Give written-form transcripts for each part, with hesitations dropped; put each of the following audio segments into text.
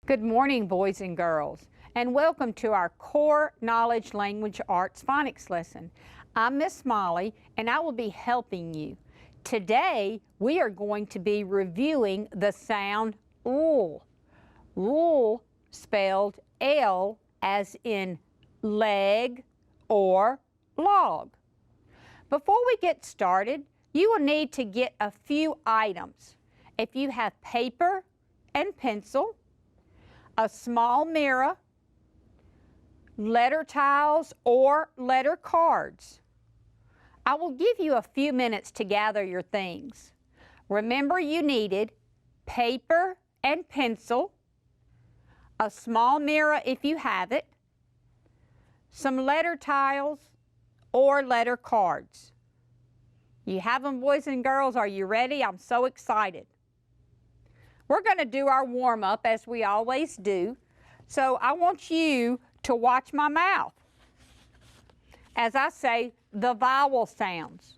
Good morning, boys and girls, and welcome to our Core Knowledge Language Arts Phonics lesson. I'm Miss Molly, and I will be helping you. Today, we are going to be reviewing the sound l. L spelled L as in leg or log. Before we get started, you will need to get a few items. If you have paper and pencil, a small mirror, letter tiles, or letter cards. I will give you a few minutes to gather your things. Remember, you needed paper and pencil, a small mirror if you have it, some letter tiles, or letter cards. You have them, boys and girls? Are you ready? I'm so excited. We're going to do our warm-up as we always do. So I want you to watch my mouth as I say the vowel sounds.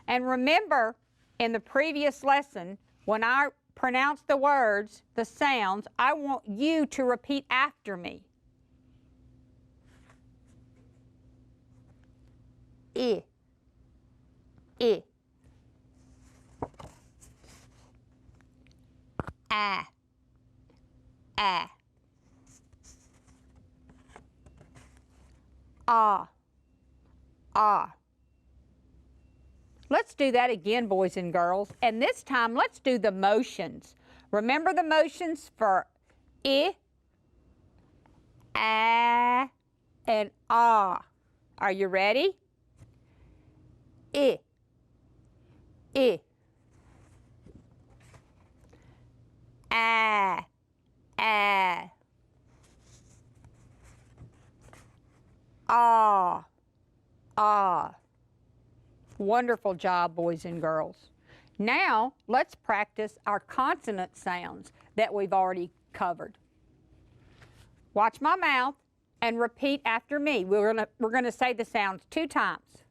And remember, in the previous lesson, when I pronounce the words, the sounds, I want you to repeat after me. I, I. Ah, ah, ah, ah. Let's do that again, boys and girls. And this time, let's do the motions. Remember the motions for I, ah, and ah. Are you ready? I, I. Ah, ah, ah, ah. Wonderful job, boys and girls. Now, let's practice our consonant sounds that we've already covered. Watch my mouth and repeat after me. We're gonna say the sounds 2 times.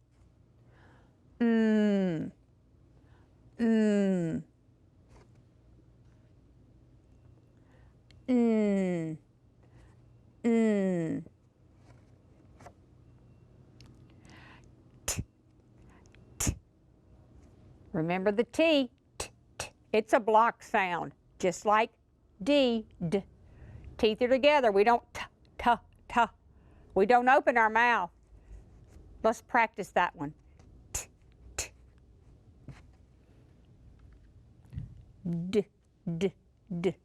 Mm, mm. Mm, mm. T, t. Remember the T. T, t. It's a block sound, just like D, d. Teeth are together. We don't t, t, t. We don't open our mouth. Let's practice that one. T, t. D, d, d.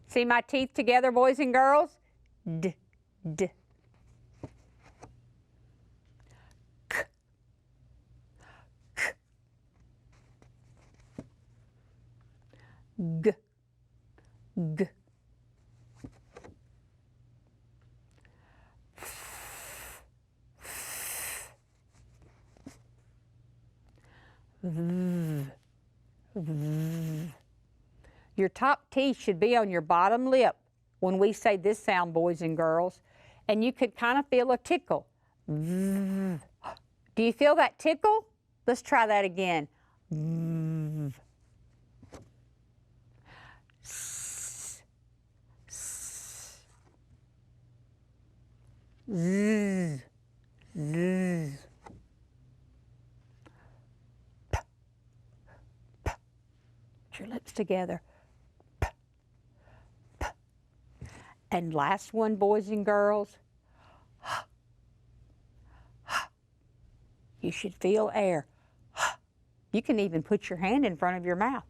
See my teeth together, boys and girls? D, d. K, k. G, g. F, f. V, v. Your top teeth should be on your bottom lip when we say this sound, boys and girls. And you could kind of feel a tickle. Do you feel that tickle? Let's try that again. S, s. Z, z. P, p. Put your lips together. And last one, boys and girls. You should feel air. You can even put your hand in front of your mouth.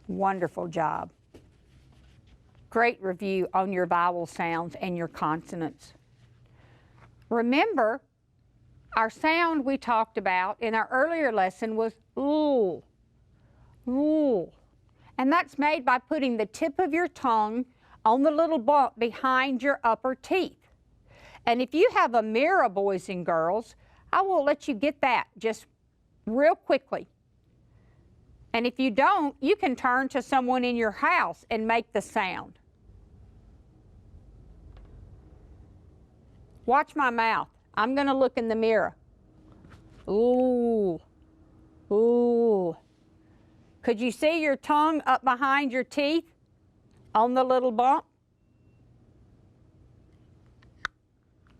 Wonderful job. Great review on your vowel sounds and your consonants. Remember, our sound we talked about in our earlier lesson was l. L. And that's made by putting the tip of your tongue on the little bump behind your upper teeth. And if you have a mirror, boys and girls, I will let you get that just real quickly. And if you don't, you can turn to someone in your house and make the sound. Watch my mouth. I'm going to look in the mirror. Ooh, ooh. Could you see your tongue up behind your teeth on the little bump?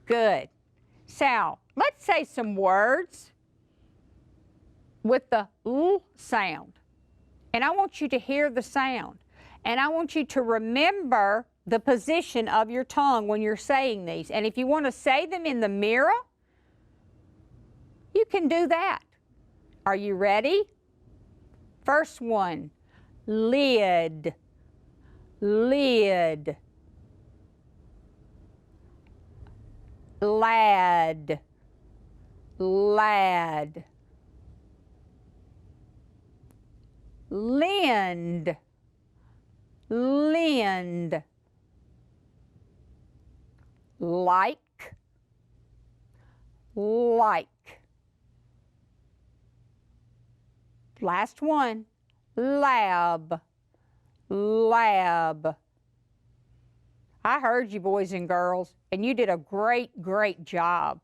Good. So, let's say some words with the L sound. And I want you to hear the sound. And I want you to remember the position of your tongue when you're saying these. And if you want to say them in the mirror, you can do that. Are you ready? First one, lid, lid. Lad, lad. Lend, lend. Like, like. Last one, lab, lab. I heard you, boys and girls, and you did a great, great job.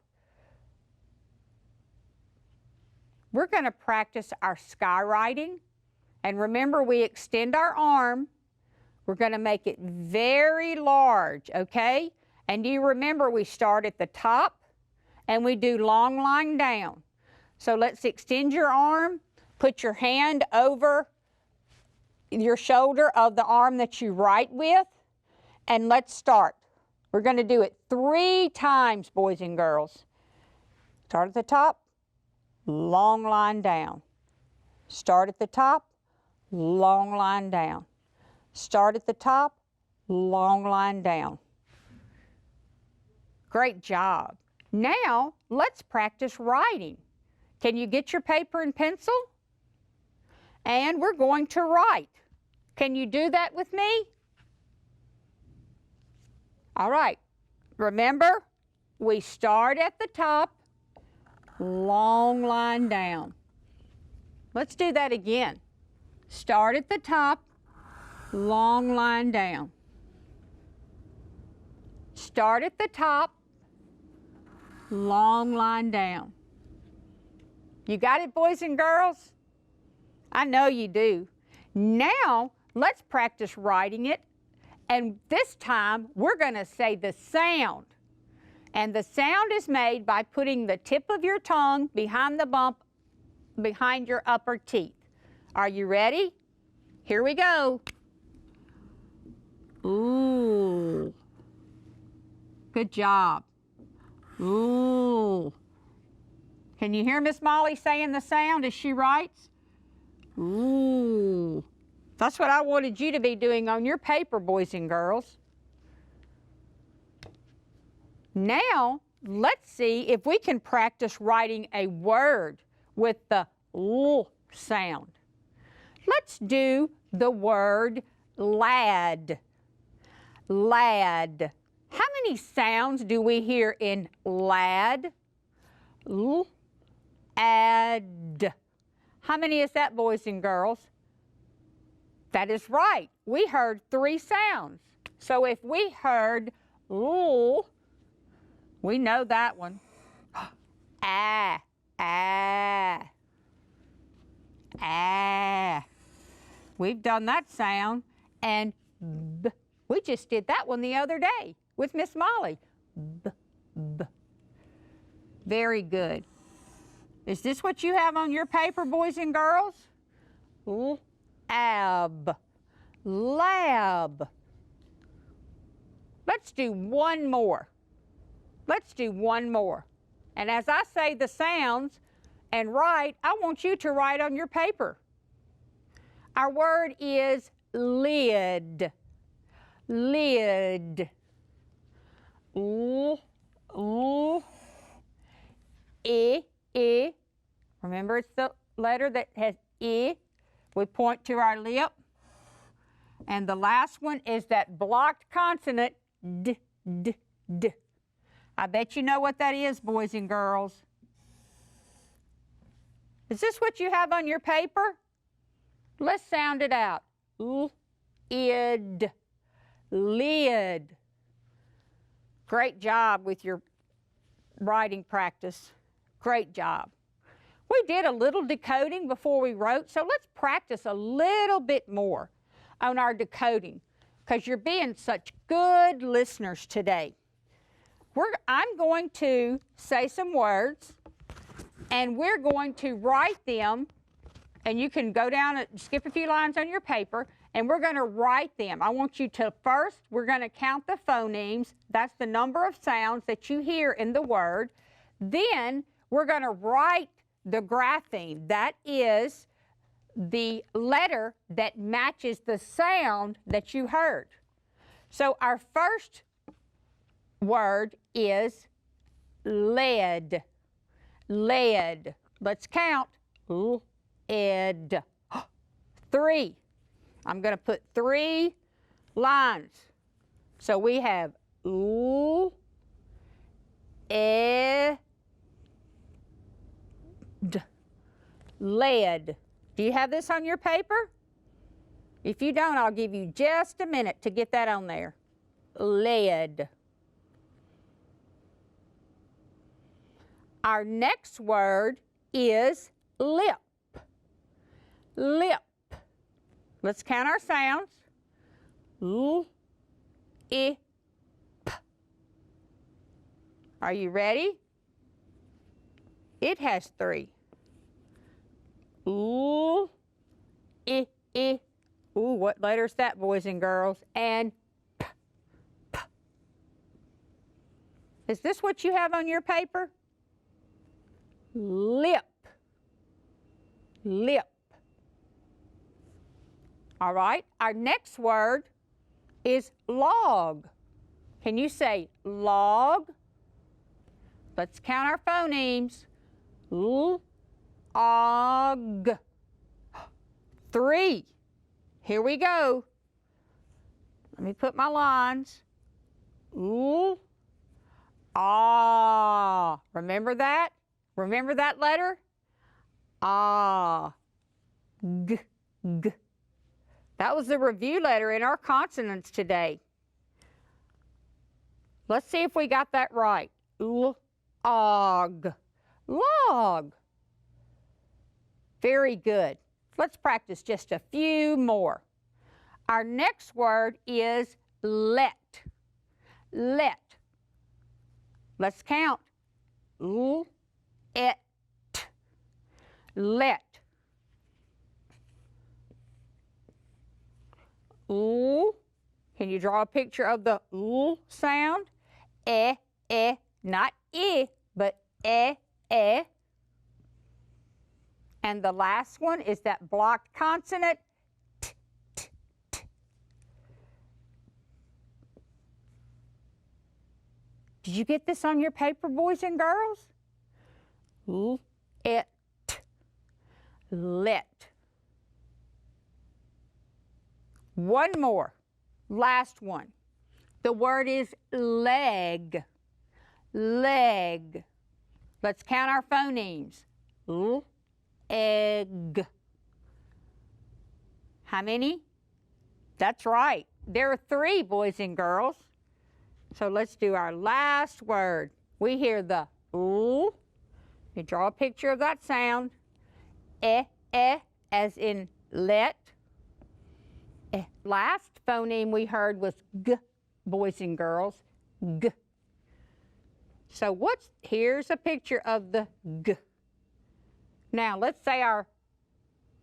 We're going to practice our skywriting. And remember, we extend our arm. We're going to make it very large, okay? And do you remember we start at the top and we do long line down. So let's extend your arm. Put your hand over your shoulder of the arm that you write with. And let's start. We're going to do it 3 times, boys and girls. Start at the top, long line down. Start at the top, long line down. Start at the top, long line down. Great job. Now, let's practice writing. Can you get your paper and pencil? And we're going to write. Can you do that with me? All right, remember, we start at the top, long line down. Let's do that again. Start at the top, long line down. Start at the top, long line down. You got it, boys and girls? I know you do. Now, let's practice writing it. And this time, we're going to say the sound. And the sound is made by putting the tip of your tongue behind the bump, behind your upper teeth. Are you ready? Here we go. Ooh. Good job. Ooh. Can you hear Miss Molly saying the sound as she writes? Ooh. That's what I wanted you to be doing on your paper, boys and girls. Now, let's see if we can practice writing a word with the L sound. Let's do the word lad. Lad. How many sounds do we hear in lad? L, ad. How many is that, boys and girls? That is right. We heard 3 sounds. So if we heard L, we know that one. Ah, ah, ah. We've done that sound. And B. We just did that one the other day with Miss Molly. B, B. Very good. Is this what you have on your paper, boys and girls? L, ab, lab. Let's do one more. Let's do one more. And as I say the sounds and write, I want you to write on your paper. Our word is lid. Lid. L, L, I. Remember, it's the letter that has I. We point to our lip. And the last one is that blocked consonant, D, D, D. I bet you know what that is, boys and girls. Is this what you have on your paper? Let's sound it out. L, id, lid. Great job with your writing practice. Great job. We did a little decoding before we wrote, so let's practice a little bit more on our decoding because you're being such good listeners today. I'm going to say some words, and we're going to write them, and you can go down and skip a few lines on your paper, and we're going to write them. I want you to first, we're going to count the phonemes. That's the number of sounds that you hear in the word. Then we're going to write the grapheme. That is the letter that matches the sound that you heard. So our first word is lead. Lead. Let's count. Ed. 3. I'm going to put 3 lines. So we have ed. Lead. Do you have this on your paper? If you don't, I'll give you just a minute to get that on there. Lead. Our next word is lip. Lip. Let's count our sounds. L, I, P. Are you ready? It has 3. Ooh, I. Ooh, what letter is that, boys and girls? And P, P. Is this what you have on your paper? Lip. Lip. All right, our next word is log. Can you say log? Let's count our phonemes. L, og. 3. Here we go. Let me put my lines. Ooh, ah. Remember that? Remember that letter? Ah. G, g. That was the review letter in our consonants today. Let's see if we got that right. L, og. Log. Very good. Let's practice just a few more. Our next word is let. Let. Let's count. L, et. Let. Ooh. Can you draw a picture of the ooh sound? Not I, but eh. And the last one is that blocked consonant, t, t, t. Did you get this on your paper, boys and girls? L, et, let. One more, last one. The word is leg. Leg. Let's count our phonemes. L, egg. How many? That's right. There are 3, boys and girls. So let's do our last word. We hear the ooh. You draw a picture of that sound. As in let. Last phoneme we heard was g, boys and girls. G. So here's a picture of the g. Now let's say our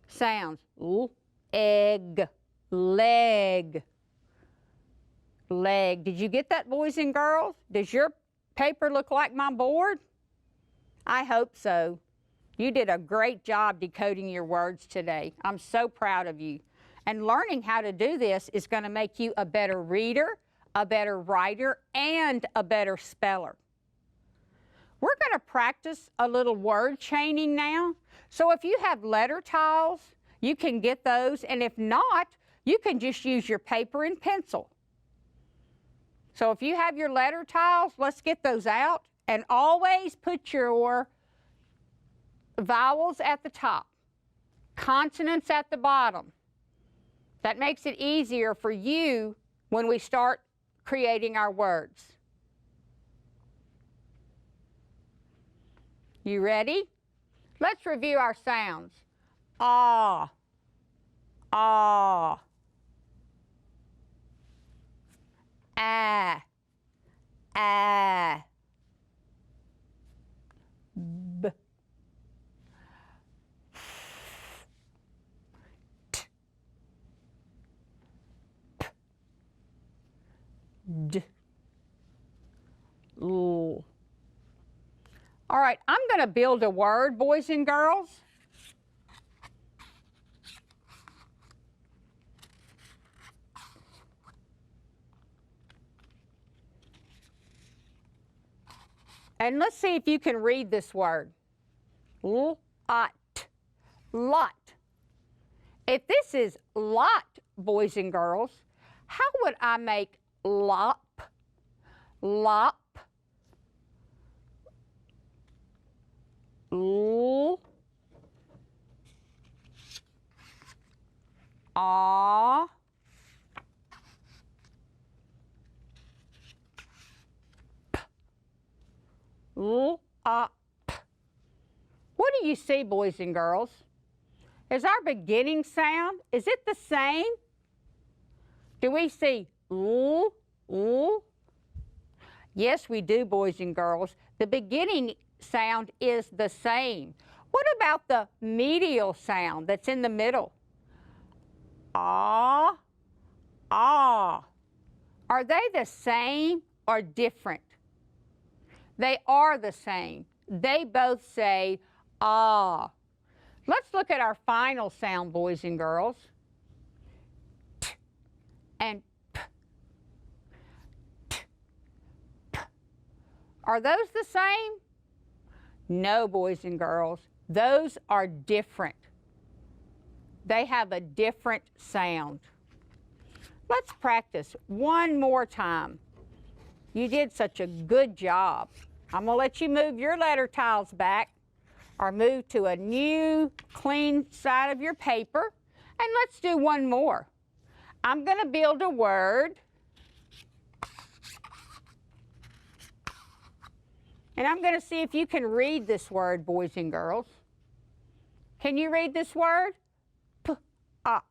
sounds. Ooh, egg, leg, leg. Did you get that, boys and girls? Does your paper look like my board? I hope so. You did a great job decoding your words today. I'm so proud of you. And learning how to do this is going to make you a better reader, a better writer, and a better speller. We're going to practice a little word chaining now. So if you have letter tiles, you can get those. And if not, you can just use your paper and pencil. So if you have your letter tiles, let's get those out. And always put your vowels at the top, consonants at the bottom. That makes it easier for you when we start creating our words. You ready? Let's review our sounds. Ah, ah, ah, ah, b, t, d, l. All right, I'm going to build a word, boys and girls. And let's see if you can read this word. Lot. Lot. If this is lot, boys and girls, how would I make lop? Lop. L. Ah. P. L. A. P. What do you see, boys and girls? Is our beginning sound, is it the same? Do we see l, l? Yes, we do, boys and girls. The beginning sound is the same. What about the medial sound that's in the middle? Ah, ah. Are they the same or different? They are the same. They both say ah. Let's look at our final sound, boys and girls. T and p. T, p. Are those the same? No, boys and girls. Those are different. They have a different sound. Let's practice one more time. You did such a good job. I'm going to let you move your letter tiles back or move to a new clean side of your paper. And let's do one more. I'm going to build a word. And I'm going to see if you can read this word, boys and girls. Can you read this word? P-up.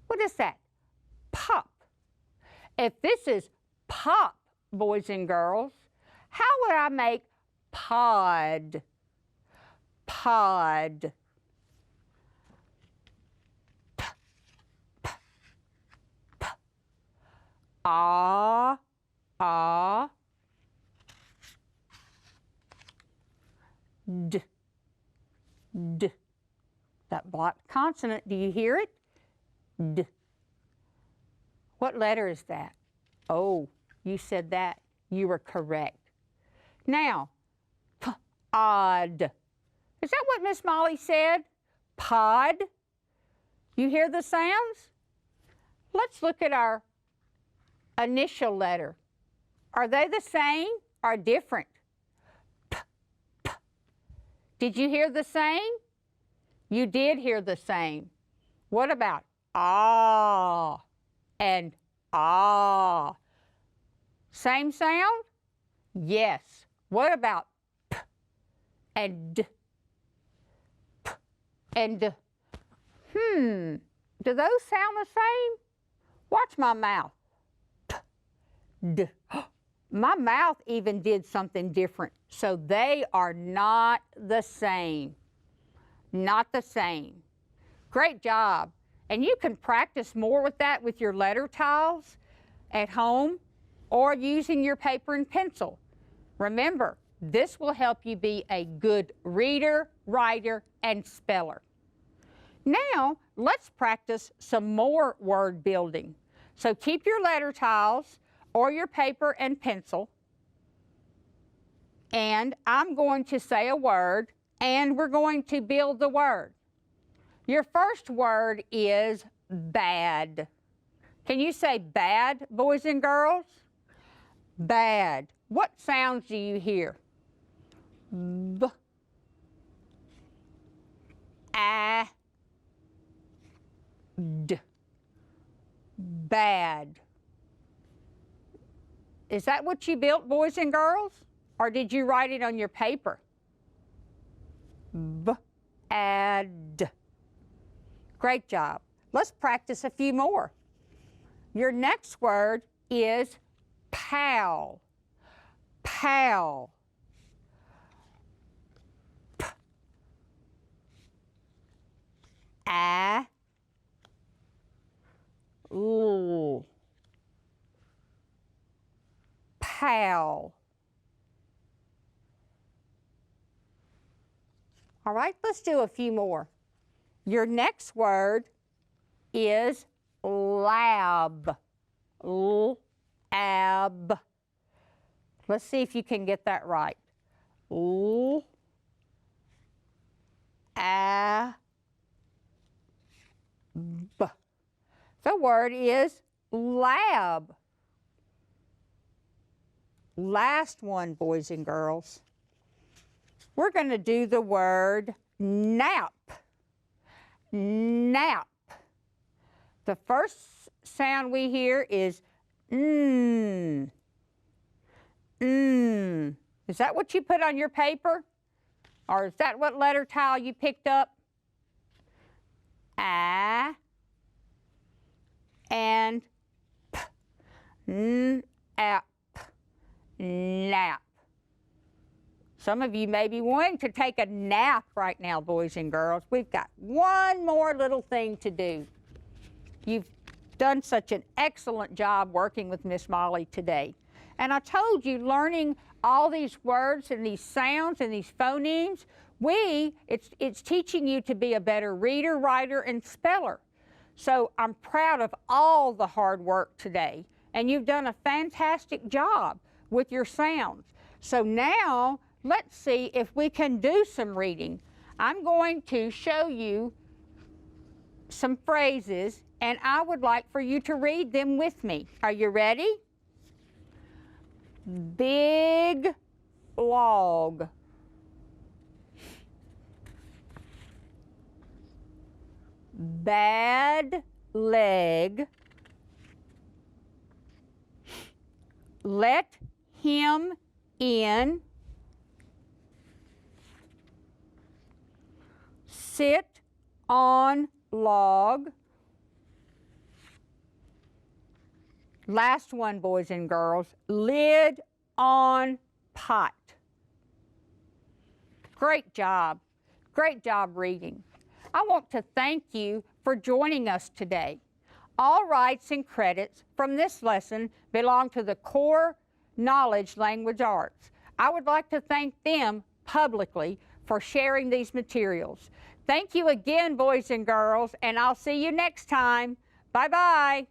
What is that? Pop. If this is pop, boys and girls, how would I make pod? Pod. P, p, p. Ah, ah. D, d. That blocked consonant, do you hear it? D. What letter is that? Oh, you said that. You were correct. Now, pod. Is that what Miss Molly said? Pod? You hear the sounds? Let's look at our initial letter. Are they the same or different? P, p. Did you hear the same? You did hear the same. What about ah and ah? Same sound? Yes. What about p and d? P and d. Do those sound the same? Watch my mouth. P, d. My mouth even did something different. So they are not the same. Not the same. Great job. And you can practice more with that with your letter tiles at home or using your paper and pencil. Remember, this will help you be a good reader, writer, and speller. Now, let's practice some more word building. So keep your letter tiles or your paper and pencil. And I'm going to say a word, and we're going to build the word. Your first word is bad. Can you say bad, boys and girls? Bad. What sounds do you hear? B, a, d. Bad. Is that what you built, boys and girls? Or did you write it on your paper? Bad. Great job. Let's practice a few more. Your next word is pal. Pal. P. A. L. Pal. All right, let's do a few more. Your next word is lab. Lab. Let's see if you can get that right. L. A. B. The word is lab. Last one, boys and girls. We're going to do the word nap. Nap. The first sound we hear is mm. Mm. Is that what you put on your paper? Or is that what letter tile you picked up? A and P. Nap. Nap. Some of you may be wanting to take a nap right now, boys and girls. We've got one more little thing to do. You've done such an excellent job working with Miss Molly today. And I told you, learning all these words and these sounds and these phonemes, it's teaching you to be a better reader, writer, and speller. So I'm proud of all the hard work today. And you've done a fantastic job with your sounds. So now, let's see if we can do some reading. I'm going to show you some phrases, and I would like for you to read them with me. Are you ready? Big log. Bad leg. Let him in. Sit on log. Last one, boys and girls. Lid on pot. Great job. Great job reading. I want to thank you for joining us today. All rights and credits from this lesson belong to the Core Knowledge Language Arts. I would like to thank them publicly for sharing these materials. Thank you again, boys and girls, and I'll see you next time. Bye-bye.